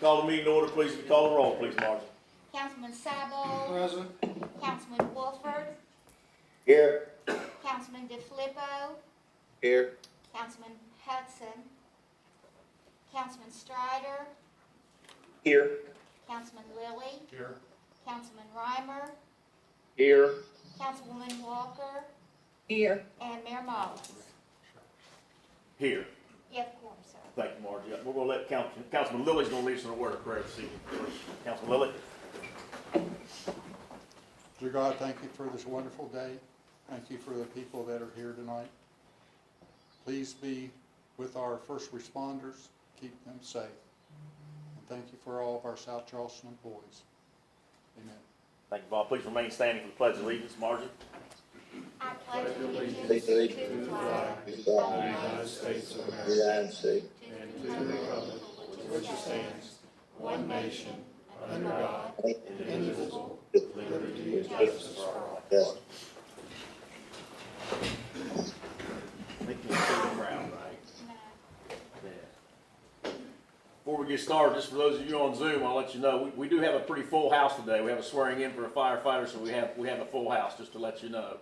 Call the meeting to order, please. If you call the roll, please, Margie. Councilman Sabo. Present. Councilman Wolford. Here. Councilman DeFilippo. Here. Councilman Hudson. Councilman Strider. Here. Councilman Lilly. Here. Councilman Reimer. Here. Councilwoman Walker. Here. And Mayor Mullins. Here. You have quorum, sir. Thank you, Margie. We're going to let Councilman Lilly's going to lead us in a word of prayer this evening. Councilman Lilly. Dear God, thank you for this wonderful day. Thank you for the people that are here tonight. Please be with our first responders. Keep them safe. And thank you for all of our South Charleston employees. Amen. Thank you, Bob. Please remain standing for the Pledge of Allegiance. Margie. I pledge allegiance Allegiance to the flag to of the the flag United States of the America, United States. and to the republic for which it stands, one nation, under God, indivisible, with liberty and justice for all. Yes. Make me feel proud, right? Yeah. Before we get started, just for those of you on Zoom, I'll let you know, we do have a pretty full house today. We have a swearing in for a firefighter, so we have a full house, just to let you know.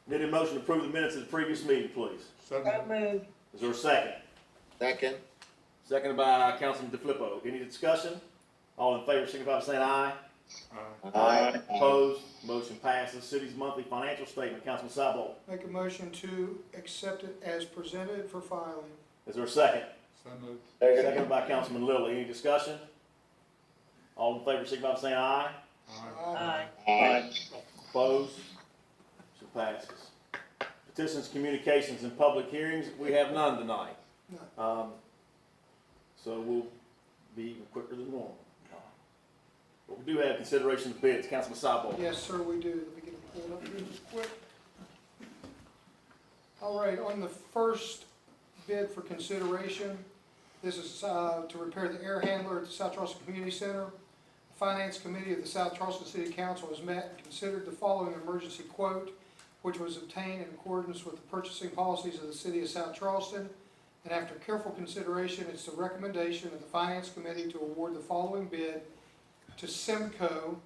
Need a motion to approve the minutes of the previous meeting, please. So moved. Is there a second? Second. Seconded by Councilman DeFilippo. Any discussion? All in favor, signify by saying aye. Aye. Opposed? Motion passes. City's monthly financial statement. Councilman Sabo. Make a motion to accept it as presented for filing. Is there a second? So moved. Seconded by Councilman Lilly. Any discussion? All in favor, signify by saying aye. Aye. Aye. Opposed? Motion passes. Petitions, communications, and public hearings. We have none tonight. So we'll be even quicker than normal. But we do have consideration of bids. Councilman Sabo. Yes, sir, we do. Let me get it pulled up here just quick. All right, on the first bid for consideration, this is to repair the air handler at the South Charleston Community Center. The Finance Committee of the South Charleston City Council has met and considered the following emergency quote, which was obtained in accordance with the purchasing policies of the City of South Charleston. And after careful consideration, it's the recommendation of the Finance Committee to award the following bid to Simcoe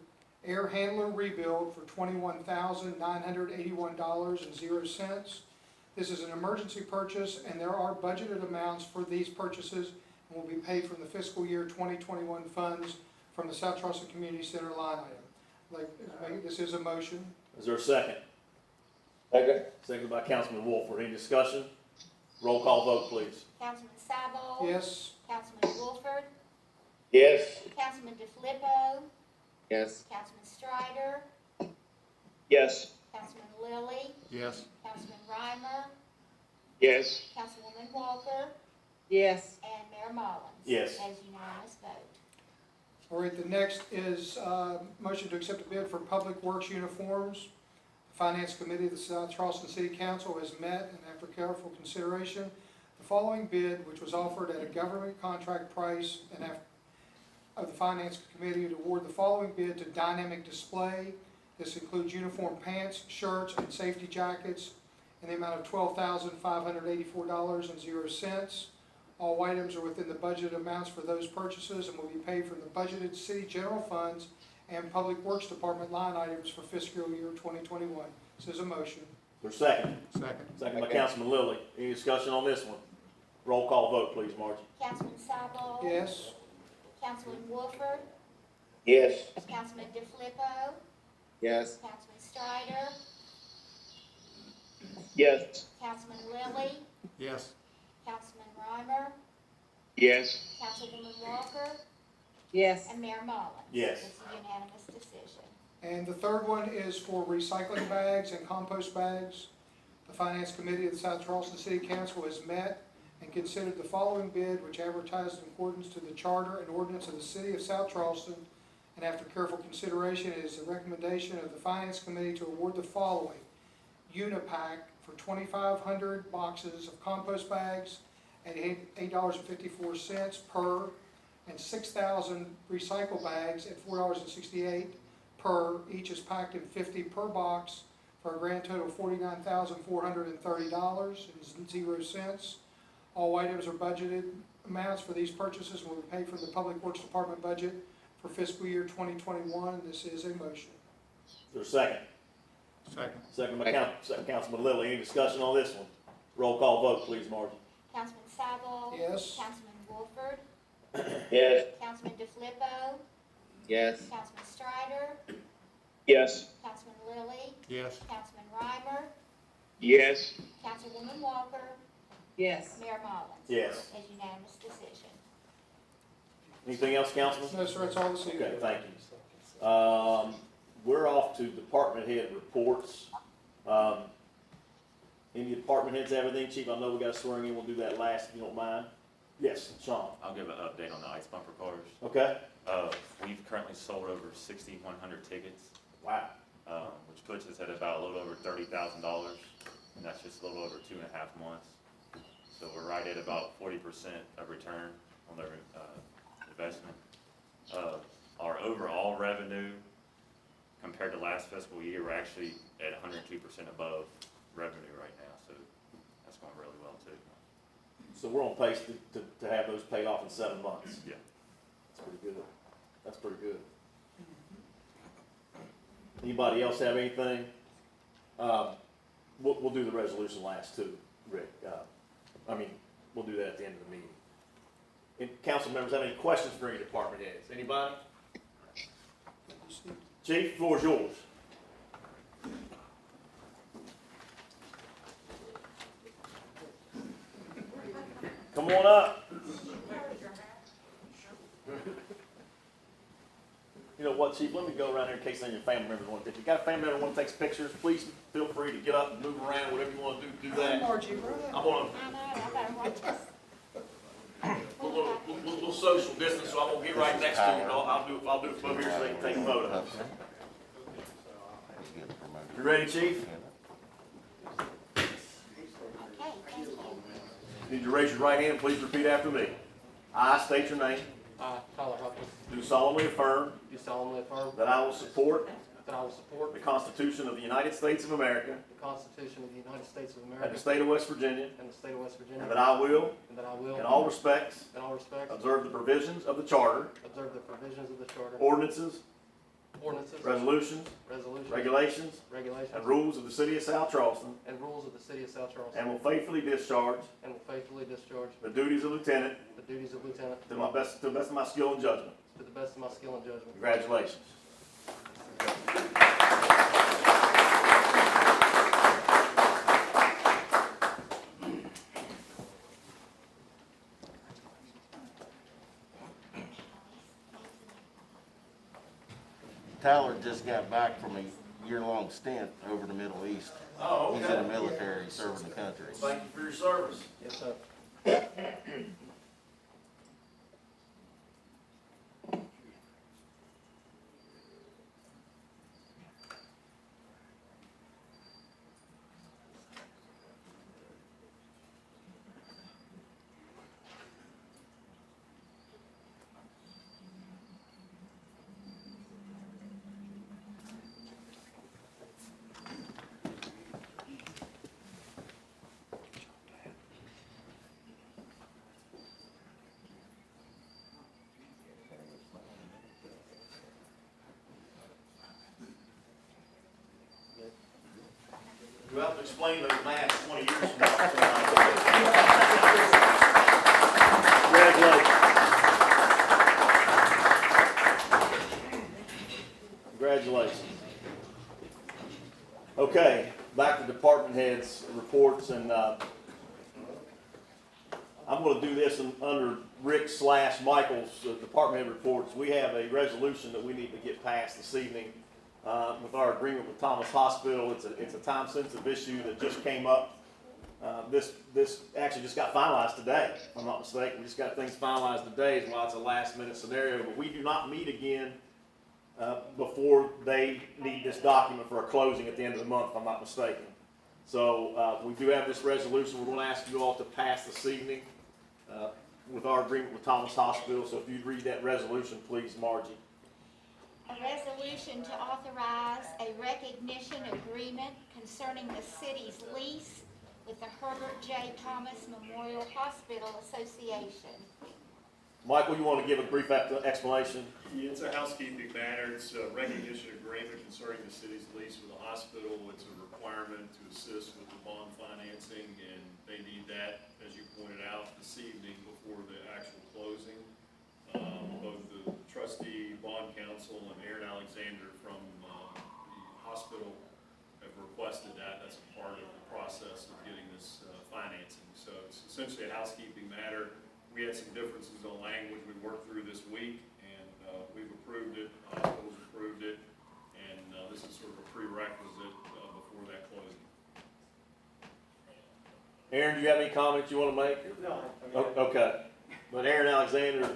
Air Handler Rebuild for $21,981.00. This is an emergency purchase, and there are budgeted amounts for these purchases and will be paid from the fiscal year 2021 funds from the South Charleston Community Center line item. This is a motion. Is there a second? Second. Seconded by Councilman Wolford. Any discussion? Roll call vote, please. Councilman Sabo. Yes. Councilman Wolford. Yes. Councilman DeFilippo. Yes. Councilman Strider. Yes. Councilman Lilly. Yes. Councilman Reimer. Yes. Councilwoman Walker. Yes. And Mayor Mullins. Yes. As unanimous vote. All right, the next is motion to accept a bid for Public Works uniforms. The Finance Committee of the South Charleston City Council has met, and after careful consideration, the following bid, which was offered at a government contract price, and of the Finance Committee to award the following bid to Dynamic Display. This includes uniform pants, shirts, and safety jackets in the amount of $12,584.00. All items are within the budgeted amounts for those purchases and will be paid from the budgeted city general funds and Public Works Department line items for fiscal year 2021. This is a motion. Is there a second? Second. Second by Councilman Lilly. Any discussion on this one? Roll call vote, please, Margie. Councilman Sabo. Yes. Councilman Wolford. Yes. Councilman DeFilippo. Yes. Councilman Strider. Yes. Councilman Lilly. Yes. Councilman Reimer. Yes. Councilwoman Walker. Yes. And Mayor Mullins. Yes. It's a unanimous decision. And the third one is for recycling bags and compost bags. The Finance Committee of the South Charleston City Council has met and considered the following bid, which advertised in accordance to the charter and ordinance of the City of South Charleston. And after careful consideration, it is the recommendation of the Finance Committee to award the following: Unipack for 2,500 boxes of compost bags at $8.54 per, and 6,000 recycle bags at $4.68 per. Each is packed in 50 per box for a grand total of $49,430.00. All items are budgeted amounts for these purchases and will be paid from the Public Works Department budget for fiscal year 2021. This is a motion. Is there a second? Second. Second by Councilman Lilly. Any discussion on this one? Roll call vote, please, Margie. Councilman Sabal? Yes. Councilman Wolford? Yes. Councilman DeFilippo? Yes. Councilman Strider? Yes. Councilman Lilly? Yes. Councilman Reimer? Yes. Councilwoman Walker? Yes. Mayor Mullins? Yes. As unanimous decision. Anything else, Councilman? No, sir, that's all this evening. Okay, thank you. We're off to department head reports. Any department heads have anything, Chief? I know we got a swearing in. We'll do that last if you don't mind. Yes, Sean. I'll give an update on the ice bumper cars. Okay. We've currently sold over 6,100 tickets, Wow. which puts us at about a little over $30,000, and that's just a little over 2.5 months. So we're right at about 40% of return on their investment. Our overall revenue compared to last fiscal year, we're actually at 102% above revenue right now, so that's going really well too. So we're on pace to have those paid off in 7 months. Yeah. That's pretty good. That's pretty good. Anybody else have anything? We'll do the resolution last too, Rick. We'll do that at the end of the meeting. And council members have any questions for any department heads? Anybody? Chief, the floor is yours. Come on up. You know what, Chief, let me go around here in case any of your family members want to. If you got a family member who wants to take pictures, please feel free to get up and move around, whatever you want to do that. Margie, right? I'm gonna, I know, I better watch this. a little social distance, so I'm gonna get right next to you, and I'll do it from over here so they can take a photo. You ready, Chief? Okay, thank you. Need you to raise your right hand and please repeat after me. I state your name, I, Tyler Huffman, do solemnly affirm do solemnly affirm that I will support that I will support the Constitution of the United States of America the Constitution of the United States of and the America state of West Virginia, and the state of West Virginia, and that I will, and that I will, in all respects, observe the provisions of the Charter, the provisions of the Charter, ordinances, ordinances, resolutions, regulations, regulations, and rules of the city of South Charleston, and rules of the city of South Charleston, and will faithfully discharge and will faithfully discharge the duties of lieutenant the duties of lieutenant to the best of my skill and judgment. to the best of my skill and judgment. Congratulations. Tyler just got back from a year-long stint over the Middle East. Oh, He's in the military, serving the country. Thank you for your service. Yes, sir. You have to explain those masks 20 years from now. Congratulations. Congratulations. Okay, back to department heads' reports, and I'm going to do this under Rick/Michael's department head reports. We have a resolution that we need to get passed this evening. With our agreement with Thomas Hospital. It's a time-sensitive issue that just came up. This actually just got finalized today, if I'm not mistaken. We just got things finalized today, is why it's a last-minute scenario. But we do not meet again before they need this document for a closing at the end of the month, if I'm not mistaken. So we do have this resolution we're going to ask you all to pass this evening with our agreement with Thomas Hospital. So if you'd read that resolution, please, Margie. A resolution to authorize a recognition agreement concerning the city's lease with the Herbert J. Thomas Memorial Hospital Association. Michael, you want to give a brief explanation? Yeah, it's a housekeeping matter. It's a recognition agreement concerning the city's lease with the hospital. It's a requirement to assist with the bond financing, and they need that, as you pointed out, this evening before the actual closing. Both the trustee, bond counsel, and Aaron Alexander from the hospital have requested that. That's a part of the process of getting this financing. So it's essentially a housekeeping matter. We had some differences on language we worked through this week, and we've approved it, hospitals approved it, and this is sort of a prerequisite before that closing. Aaron, do you have any comments you want to make? No. Okay. But Aaron Alexander,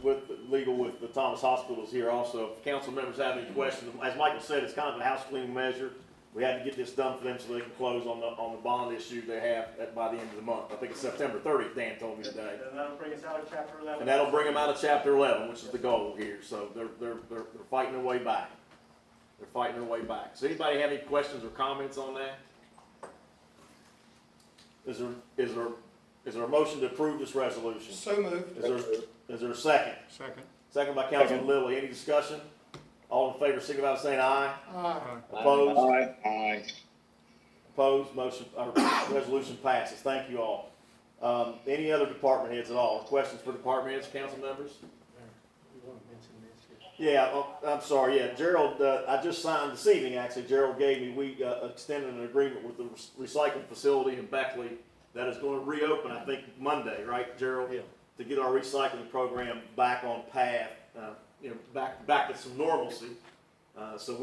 with legal with the Thomas Hospital, is here also. If council members have any questions, as Michael said, it's kind of a house cleaning measure. We had to get this done for them so they can close on the bond issue they have by the end of the month. I think it's September 30th, Dan told me today. And that'll bring us out of chapter 11. And that'll bring them out of chapter 11, which is the goal here. So they're fighting their way back. They're fighting their way back. Does anybody have any questions or comments on that? Is there a motion to approve this resolution? So moved. Is there a second? Second. Second by Councilman Lilly. Any discussion? All in favor, signify by saying aye. Aye. Opposed? Aye. Aye. Opposed? Motion, resolution passes. Thank you all. Any other department heads at all? Questions for department heads, council members? Yeah, I'm sorry, yeah, Gerald, I just signed this evening, actually, Gerald gave me, we extended an agreement with the recycling facility in Beckley that is going to reopen, I think, Monday, right, Gerald? Yeah. To get our recycling program back on path, back to some normalcy. So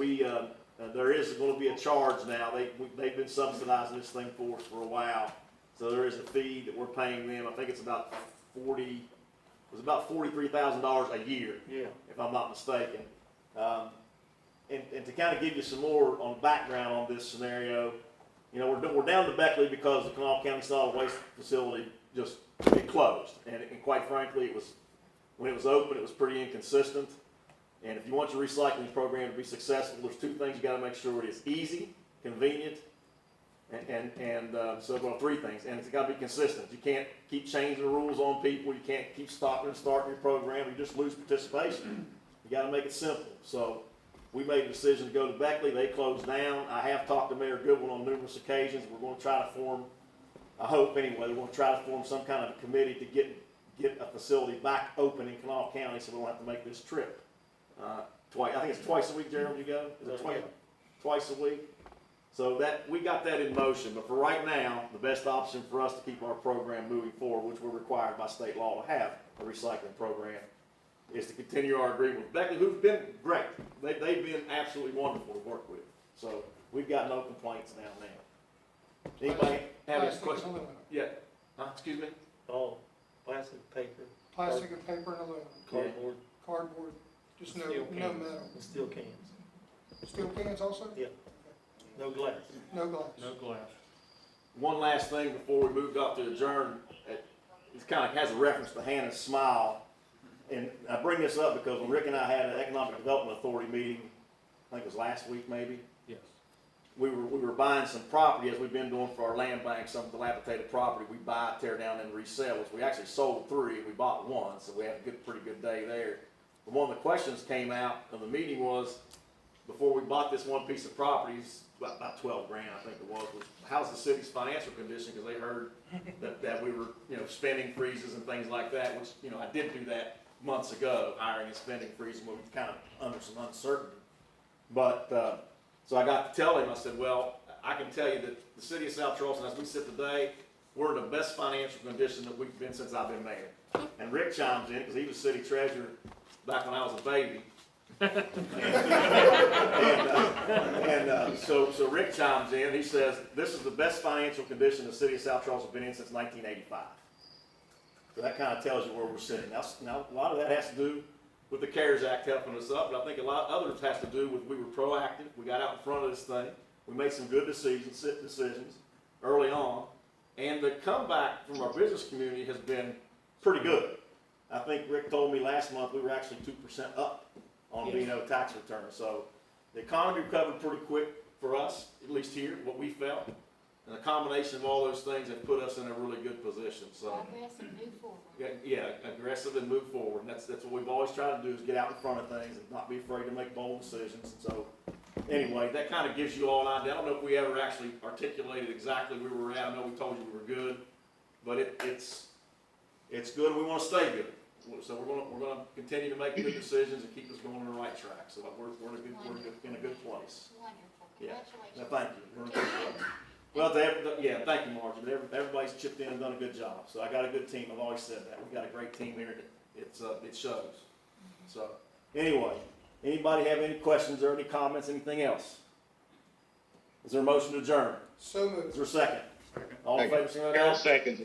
there is going to be a charge now. They've been subsidizing this thing for us for a while. So there is a fee that we're paying them. I think it's about $43,000 a year, if I'm not mistaken. And to kind of give you some more on the background on this scenario, we're down to Beckley because the Kanawha County Solid Waste Facility it closed. And quite frankly, when it was open, it was pretty inconsistent. And if you want your recycling program to be successful, there's two things you got to make sure it is easy, convenient, well, three things. And it's got to be consistent. You can't keep changing the rules on people. You can't keep stopping and starting your program. You just lose participation. You got to make it simple. So we made a decision to go to Beckley. They closed down. I have talked to Mayor Goodwin on numerous occasions. We're going to try to form, I hope anyway, we're going to try to form some kind of a committee to get a facility back open in Kanawha County so we don't have to make this trip. Twice, I think it's twice a week, Gerald, you go? Is it twice a week? So we got that in motion, but for right now, the best option for us to keep our program moving forward, which we're required by state law to have a recycling program, is to continue our agreement with Beckley, who've been great. They've been absolutely wonderful to work with. So we've got no complaints down now. Anybody have any Plastic and questions? aluminum. Yeah, excuse me? Oh, plastic, paper, Plastic and paper and aluminum. cardboard, Cardboard, just no Steel metal. and steel cans. Steel cans also? Yeah. No glass. No glass. No glass. One last thing before we move up to adjourn, it kind of has a reference to Hannah's smile. And I bring this up because when Rick and I had an Economic Development Authority meeting, I think it was last week maybe, Yes. we were buying some property, as we've been doing for our land bank, some dilapidated property. We buy, tear down, and resell, which we actually sold 3, and we bought 1, so we had a pretty good day there. But one of the questions came out of the meeting was, before we bought this one piece of property, about 12 grand, I think it was how's the city's financial condition? Because they heard that we were, spending freezes and things like that, which, I did do that months ago, hiring and spending freeze when we were kind of under some uncertainty. But, so I got to tell him, I said, well, I can tell you that the city of South Charleston, as we sit today, we're in the best financial condition that we've been since I've been mayor. And Rick chimes in, because he was city treasurer back when I was a baby. So Rick chimes in, he says, this is the best financial condition the city of South Charleston has been in since 1985. So that kind of tells you where we're sitting. Now a lot of that has to do with the CARES Act helping us up, but I think a lot of others has to do with we were proactive, we got out in front of this thing, we made some good decisions early on, and the comeback from our business community has been pretty good. I think Rick told me last month we were actually 2% up on B&O tax returns. So the economy recovered pretty quick for us, at least here, what we felt. And a combination of all those things have put us in a really good position, so. Progress and move forward. Yeah, aggressive and move forward, and that's what we've always tried to do, is get out in front of things and not be afraid to make bold decisions, and so, anyway, that kinda gives you all an idea. I don't know if we ever actually articulated exactly where we were at. I know we told you we were good, but it's good, and we wanna stay good. So we're gonna continue to make good decisions and keep us going on the right track, so we're in a good place. Wonderful. Yeah. Congratulations. Now, thank you. We're in a good place. Well, thank you, Margie, but everybody's chipped in and done a good job, so I got a good team. I've always said that. We've got a great team here, it shows. So, anyway, anybody have any questions or any comments, anything else? Is there a motion to adjourn? So moved. Is there a second? All in favor, say aye. Carol seconds.